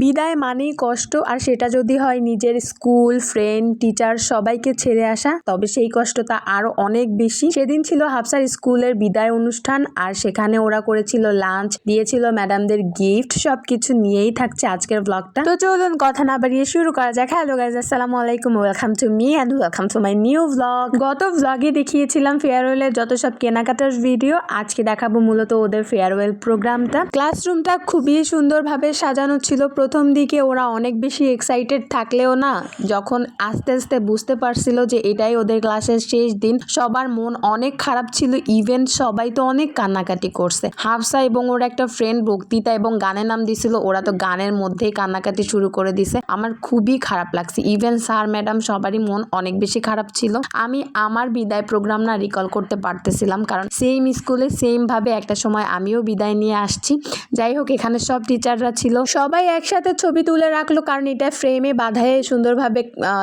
বিদায় মানেই কষ্ট, আর সেটা যদি হয় নিজের স্কুল, ফ্রেন্ড, টিচার সবাইকে ছেড়ে আসা, তবে সেই কষ্টটা আরো অনেক বেশি। সেদিন ছিল হাফসার স্কুলের বিদায় অনুষ্ঠান, আর সেখানে ওরা করেছিল লাঞ্চ, দিয়েছিল ম্যাডামদের গিফট। সবকিছু নিয়েই থাকছে আজকের ব্লগটা। তো চলুন কথা না বাড়িয়ে শুরু করা যাক। হ্যালো গাইজ, আসসালামু আলাইকুম, welcome to me and welcome to my new blog. গত ব্লগে দেখিয়েছিলাম ফেয়ারওয়েলের যত সব কেনাকাটার ভিডিও। আজকে দেখাবো মূলত ওদের ফেয়ারওয়েল প্রোগ্রামটা। ক্লাসরুমটা খুবই সুন্দরভাবে সাজানো ছিল। প্রথম দিকে ওরা অনেক বেশি এক্সাইটেড থাকলেও না, যখন আস্তে আস্তে বুঝতে পারছিল যে এটাই ওদের ক্লাসের শেষ দিন, সবার মন অনেক খারাপ ছিল। ইভেন সবাই তো অনেক কান্নাকাটি করছে। হাফসা এবং ওর একটা ফ্রেন্ড বক্তৃতা এবং গানের নাম দিছিল, ওরা তো গানের মধ্যেই কান্নাকাটি শুরু করে দিছে। আমার খুবই খারাপ লাগছে। ইভেন স্যার ম্যাডাম সবারই মন অনেক বেশি খারাপ ছিল। আমি আমার বিদায় প্রোগ্রাম না রিকল করতে পারতেছিলাম, কারণ সেম স্কুলে সেম ভাবে একটা সময় আমিও বিদায় নিয়ে আসছি। যাই হোক, এখানে সব টিচাররা ছিল, সবাই একসাথে ছবি তুলে রাখলো, কারণ এটা ফ্রেমে বাঁধায় সুন্দরভাবে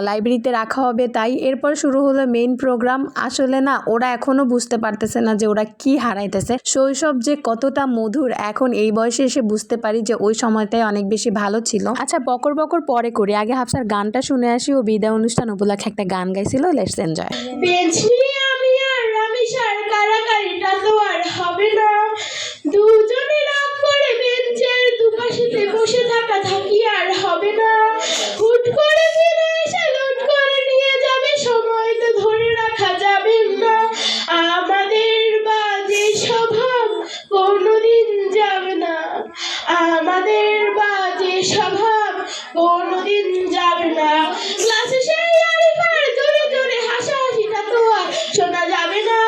লাইব্রেরিতে রাখা হবে তাই। এরপর শুরু হলো মেইন প্রোগ্রাম। আসলে না, ওরা এখনো বুঝতে পারতেছে না যে ওরা কি হারাইতেছে। শৈশব যে কতটা মধুর এখন এই বয়সে এসে বুঝতে পারি যে ওই সময়টাই অনেক বেশি ভালো ছিল। আচ্ছা, বকর বকর পরে করি, আগে হাফসার গানটা শুনে আসি। ও বিদায় অনুষ্ঠান উপলক্ষে একটা গান গাইছিল, লেটস এনজয়। আমি আর রামেশার কারাকারিটা তো আর হবে না, দুজনে রাগ করে বেঞ্চের দুপাশেতে বসে থাকি আর হবে না। হুট করে ফিরে এসে লুট করে নিয়ে যাবে, সময় তো ধরে রাখা যাবে না। আমাদের বাজে স্বভাব কোনোদিন যাবে না, আমাদের বাজে স্বভাব কোনোদিন যাবে না। ক্লাসে সেই আরিফার জোরে জোরে হাসাহাসিটা তো আর শোনা যাবে না।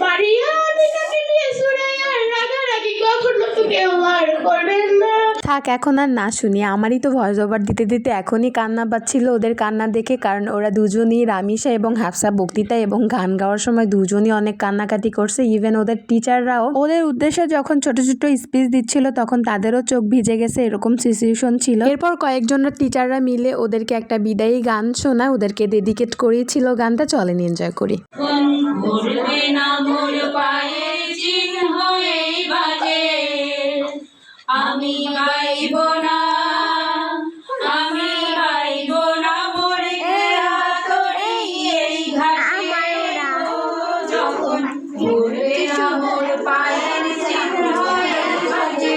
মারিয়া নিকাকে নিয়ে সুরাইয়ার রাগারাগি কখনো তো কেউ আর করবেন না। থাক, এখন আর না শুনি। আমারই তো ভয়েস ওভার দিতে দিতে এখনই কান্না পাচ্ছিল ওদের কান্না দেখে, কারণ ওরা দুজনই, রামিশা এবং হাফসা, বক্তৃতা এবং গান গাওয়ার সময় দুজনই অনেক কান্নাকাটি করছে। ইভেন ওদের টিচাররাও ওদের উদ্দেশ্যে যখন ছোট ছোট স্পিচ দিচ্ছিল তখন তাদেরও চোখ ভিজে গেছে, এরকম সিচুয়েশন ছিল। এরপর কয়েকজনের টিচাররা মিলে ওদেরকে একটা বিদায়ী গান শোনায়, ওদেরকে ডেডিকেট করেছিল গানটা। চলেন এনজয় করি। আমি গাইব না, আমি গাইব না, মরে গেলা তোরে এই ঘাটে, যখন ঘুরবে না মোর পায়ের চিহ্ন এই ঘাটে।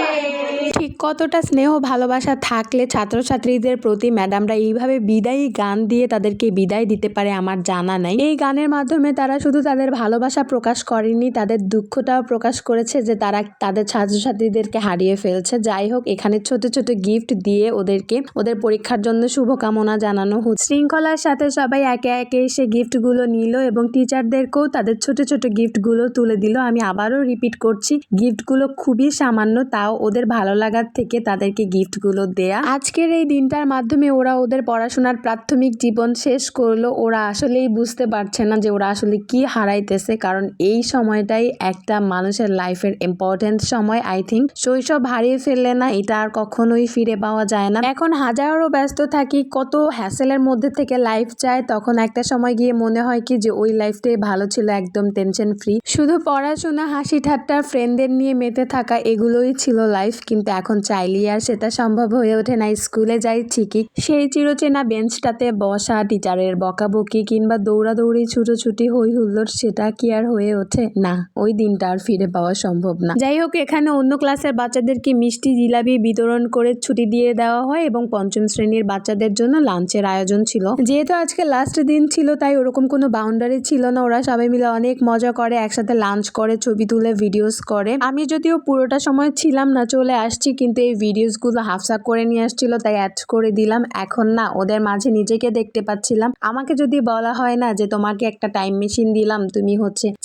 ঠিক কতটা স্নেহ ভালোবাসা থাকলে ছাত্রছাত্রীদের প্রতি ম্যাডামরা এইভাবে বিদায়ী গান দিয়ে তাদেরকে বিদায় দিতে পারে আমার জানা নাই। এই গানের মাধ্যমে তারা শুধু তাদের ভালোবাসা প্রকাশ করেনি, তাদের দুঃখটাও প্রকাশ করেছে যে তারা তাদের ছাত্রছাত্রীদেরকে হারিয়ে ফেলছে। যাই হোক, এখানে ছোট ছোট গিফট দিয়ে ওদেরকে ওদের পরীক্ষার জন্য শুভকামনা জানানো হচ্ছে। শৃঙ্খলার সাথে সবাই একে একে এসে গিফটগুলো নিল এবং টিচারদেরকেও তাদের ছোট ছোট গিফটগুলো তুলে দিল। আমি আবারও রিপিট করছি, গিফটগুলো খুবই সামান্য, তাও ওদের ভালো লাগার থেকে তাদেরকে গিফটগুলো দেয়া। আজকের এই দিনটার মাধ্যমে ওরা ওদের পড়াশোনার প্রাথমিক জীবন শেষ করলো। ওরা আসলেই বুঝতে পারছে না যে ওরা আসলে কি হারাইতেছে, কারণ এই সময়টাই একটা মানুষের লাইফের ইম্পর্টেন্ট সময়। আই থিঙ্ক শৈশব হারিয়ে ফেললে না, এটা আর কখনোই ফিরে পাওয়া যায় না। এখন হাজারো ব্যস্ত থাকি, কত হ্যাসেলের মধ্যে থেকে লাইফ চায়, তখন একটা সময় গিয়ে মনে হয় কি যে ওই লাইফটাই ভালো ছিল, একদম টেনশন ফ্রি, শুধু পড়াশোনা, হাসি ঠাট্টা, ফ্রেন্ডদের নিয়ে মেতে থাকা, এগুলোই ছিল লাইফ। কিন্তু এখন চাইলেই আর সেটা সম্ভব হয়ে ওঠে না। স্কুলে যাই ঠিকই, সেই চিরচেনা বেঞ্চটাতে বসা, টিচারের বকাবকি কিংবা দৌড়াদৌড়ি, ছুটোছুটি, হই হুল্লোড়, সেটা কি আর হয়ে ওঠে না? ওই দিনটা আর ফিরে পাওয়া সম্ভব না। যাই হোক, এখানে অন্য ক্লাসের বাচ্চাদেরকে মিষ্টি জিলাপি বিতরণ করে ছুটি দিয়ে দেওয়া হয় এবং পঞ্চম শ্রেণীর বাচ্চাদের জন্য লাঞ্চের আয়োজন ছিল। যেহেতু আজকে লাস্ট দিন ছিল তাই ওরকম কোনো বাউন্ডারি ছিল না। ওরা সবাই মিলে অনেক মজা করে, একসাথে লাঞ্চ করে, ছবি তুলে ভিডিওস করে। আমি যদিও পুরোটা সময় ছিলাম না, চলে আসছি, কিন্তু এই ভিডিওসগুলো হাফসা করে নিয়ে আসছিল তাই অ্যাড করে দিলাম। এখন না ওদের মাঝে নিজেকে দেখতে পাচ্ছিলাম। আমাকে যদি বলা হয় না যে তোমাকে একটা টাইম মেশিন দিলাম, তুমি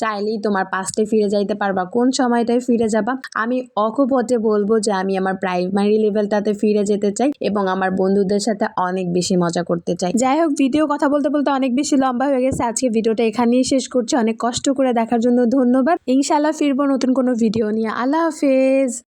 চাইলেই তোমার পাস্টে ফিরে যাইতে পারবা, কোন সময়টায় ফিরে যাবা? আমি অকপটে বলবো যে আমি আমার প্রাইমারি লেভেলটাতে ফিরে যেতে চাই এবং আমার বন্ধুদের সাথে অনেক বেশি মজা করতে চাই। যাই হোক, ভিডিও কথা বলতে বলতে অনেক বেশি লম্বা হয়ে গেছে। আজকে ভিডিওটা এখানেই শেষ করছি। অনেক কষ্ট করে দেখার জন্য ধন্যবাদ। ইনশাআল্লাহ ফিরবো নতুন কোনো ভিডিও নিয়ে। আল্লাহ হাফেজ।